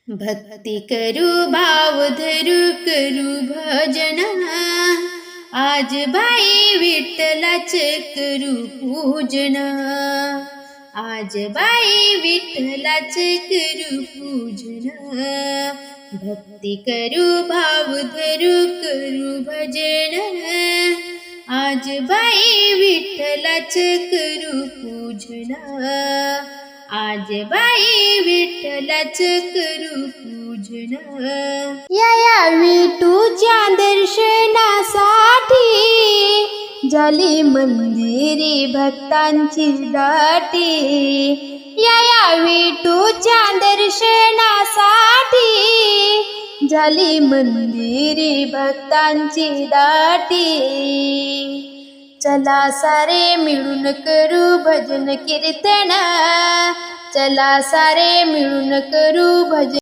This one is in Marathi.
भक्ती करू भाव धरू करू भजन, आज बाई विठ्ठलाचे करू पूजन, आज बाई विठ्ठलाचे करू पूजन। भक्ती करू भाव धरू करू भजन, आज बाई विठ्ठलाचे करू पूजन, आज बाई विठ्ठलाचे करू पूजन। या विठूच्या दर्शनासाठी झाली मंदिरी भक्तांची दाटी, या विठूच्या दर्शनासाठी झाली मंदिरी भक्तांची दाटी। चला सारे मिळून करू भजन कीर्तन, चला सारे मिळून करू भजन